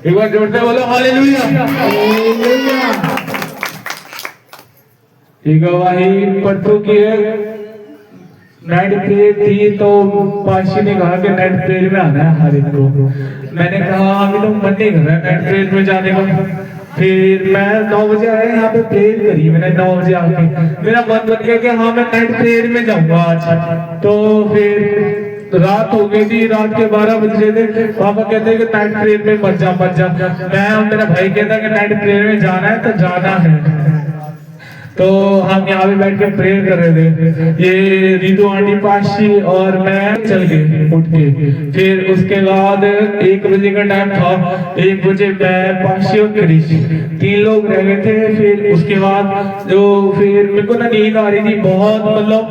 एक बार जोर से बोलो हालेलुया। ये गवाही परसों की है। नाइट प्रेयर थी तो पाशी ने कहा कि नाइट प्रेयर में आना है हर एक को। मैंने कहा अभी तो मन नहीं कर रहा है नाइट प्रेयर में जाने का। फिर मैं 9 बजे आया यहाँ पे प्रेयर करी मैंने 9 बजे आके मेरा मन बन गया कि हाँ मैं नाइट प्रेयर में जाऊंगा आज। तो फिर रात हो गई थी, रात के 12 बज रहे थे। पापा कहते कि नाइट प्रेयर में मत जा मत जा। मैं और मेरा भाई कहता कि नाइट प्रेयर में जाना है तो जाना है। तो हम यहाँ पे बैठ के प्रेयर कर रहे थे। ये रितु आंटी पाशी और मैं चल गए उठ के। फिर उसके बाद 1 बजे का टाइम था। 1 बजे मैं पाशी और क्रिश 3 लोग रह गए थे। फिर उसके बाद जो फिर मेरे को ना नींद आ रही थी बहुत, मतलब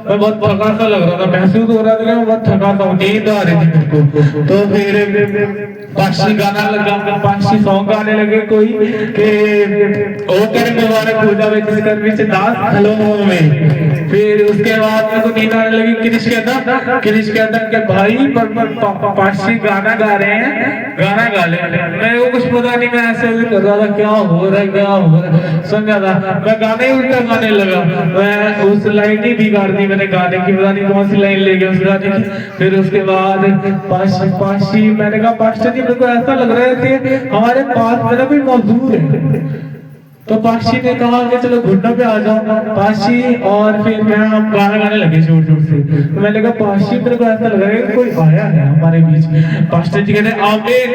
मैं बहुत थका सा लग रहा था, महसूस हो रहा था कि मैं बहुत थका था, नींद आ रही थी मेरे को। तो फिर पाशी गाना लगा, पाशी सॉन्ग गाने लगे कोई के ओ कर मुबारक हो जावे जिसका बीच दास हलो में। फिर उसके बाद मेरे को नींद आने लगी। क्रिश कहता कि भाई पाशी गाना गा रहे हैं, गाना गा ले। मेरे को कुछ पता नहीं, मैं ऐसे कर रहा था क्या हो रहा है समझा था। मैं गाने ही उल्टा गाने लगा। मैं उस लाइन ही बिगाड़ दी मैंने गाने की, पता नहीं कौन सी लाइन ले गया उस गाने की। फिर उसके बाद पाशी मैंने कहा पास्टर जी मेरे को ऐसा लग रहा है कि हमारे पास मेरा कोई मजदूर है। तो पाशी ने कहा कि चलो घुटनों पे आ जाओ। पाशी और फिर मैं हम गाना गाने लगे जोर जोर से। तो मैंने कहा पाशी मेरे को ऐसा लग रहा है कि कोई आया है हमारे बीच में। पास्टर जी कहते आमीन।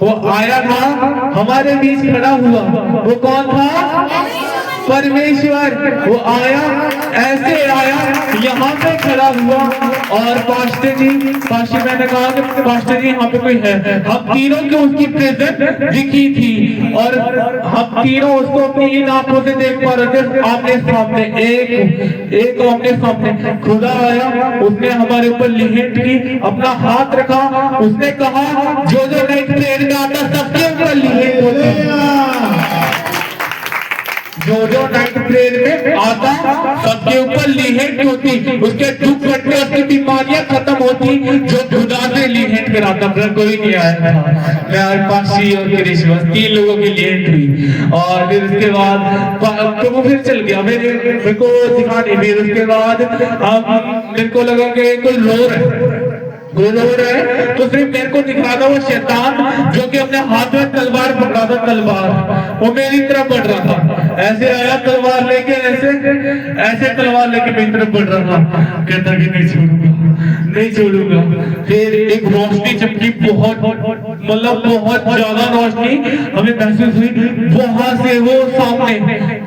वो आया था हमारे बीच खड़ा हुआ। वो कौन था? परमेश्वर। वो आया, ऐसे आया, यहाँ पे खड़ा हुआ। और पास्टर मैंने कहा कि पास्टर जी यहाँ पे कोई है। हम तीनों को उसकी प्रेजेंस दिखी थी और हम तीनों उसको अपनी इन आंखों से देख पा रहे थे आमने सामने, एक आमने सामने। खुदा आया, उसने हमारे ऊपर लिहेट की, अपना हाथ रखा, उसने कहा जो नाइट प्रेयर में आता सबके ऊपर लिहेट होती। जो नाइट प्रेयर में आता सबके ऊपर लिहेट होती, उसके दुख घटने, उसकी बीमारियां खत्म होती। जो खुदा से लिहेट कराता कोई नहीं आया था। मैं और पाशी और क्रिश बस 3 लोगों की लिहेट हुई। और फिर उसके बाद तो वो फिर चल गया मेरे को दिखाने। फिर उसके बाद मेरे को लगा कि कोई रो रहा है तो सिर्फ मेरे को दिखा था वो शैतान जो कि अपने हाथ में तलवार पकड़ा था। तलवार वो मेरी तरफ बढ़ रहा था, ऐसे आया तलवार लेके, ऐसे तलवार लेके मेरी तरफ बढ़ रहा था। कहता कि नहीं छोड़ूंगा। फिर एक रोशनी चमकी, बहुत मतलब बहुत ज्यादा रोशनी हमें महसूस हुई। वहां से वो सामने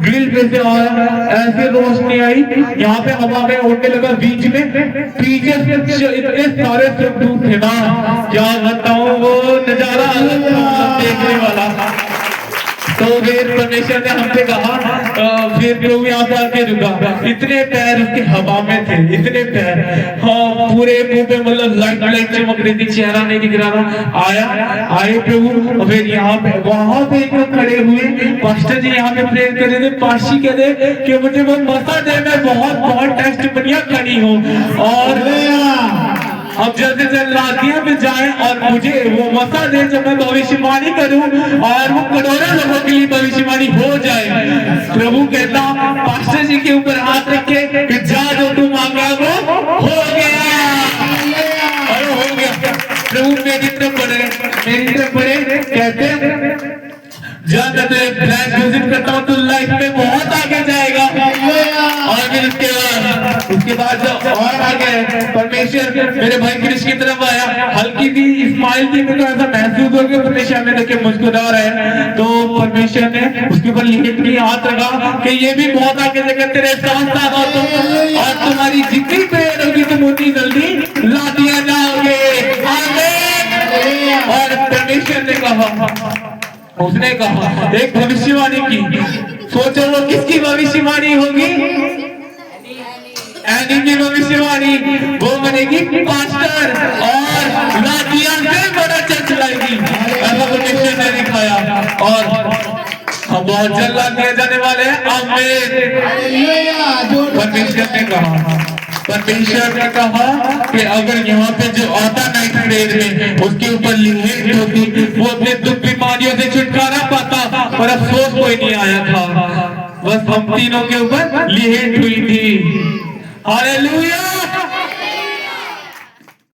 ग्रिल पे से आया, ऐसे रोशनी आई, यहाँ पे हवा में उड़ने लगा। बीच में पीछे से इतने सारे स्वर्गदूत थे ना, क्या बताऊं वो नजारा देखने वाला। तो फिर परमेश्वर ने हमसे कहा, फिर प्रभु यहाँ पे आके रुका। इतने पैर उसके हवा में थे, इतने पैर, हाँ पूरे मुंह पे मतलब लाइट चमक रही थी, चेहरा नहीं दिख रहा था। आए प्रभु। फिर यहाँ पे वहां पे एक खड़े हुए पास्टर जी, यहाँ पे प्रेयर कर रहे थे। पाशी कह रहे कि मुझे वो मसा दे, मैं बहुत टेस्ट बनिया खड़ी हूँ। और अब जल्दी से लादिया में जाए और मुझे वो मसा दे जब मैं भविष्यवाणी करूं और वो करोड़ों लोगों के लिए भविष्यवाणी हो जाए। प्रभु कहता पास्टर जी के ऊपर हाथ रखे कि जा जो तू मांगा वो हो गया। और हो गया। प्रभु मेरी तरफ बढ़े कहते जब मैं विजिट करता हूँ तो लाइफ में बहुत आगे जाएगा। और फिर उसके बाद जब और आगे परमेश्वर मेरे भाई क्रिश की तरफ आया, हल्की सी स्माइल थी, मेरे को ऐसा महसूस हो गया परमेश्वर हमें देख के मुस्कुरा रहे हैं। तो परमेश्वर ने उसके ऊपर लिखित की हाथ रखा कि ये भी बहुत आगे जाकर तेरे साथ साथ हो तुम, और तुम्हारी जितनी प्रेयर होगी तुम उतनी जल्दी ला दिया जाओगे। और परमेश्वर ने कहा, उसने कहा एक भविष्यवाणी की। सोचो वो किसकी भविष्यवाणी होगी? एनी की भविष्यवाणी। वो बनेगी पास्टर और लादिया से बड़ा चर्च लाएगी, ऐसा परमेश्वर ने दिखाया। और हम बहुत जल्द लादिया जाने वाले हैं। आमीन। परमेश्वर ने कहा परमेश्वर ने कहा कि अगर यहाँ पे जो आता नाइट प्रेयर में उसके ऊपर लिहेट होती, वो अपने दुख बीमारियों से छुटकारा पाता, पर अफसोस कोई नहीं आया था। बस हम तीनों के ऊपर लिहेट हुई थी। हालेलुया।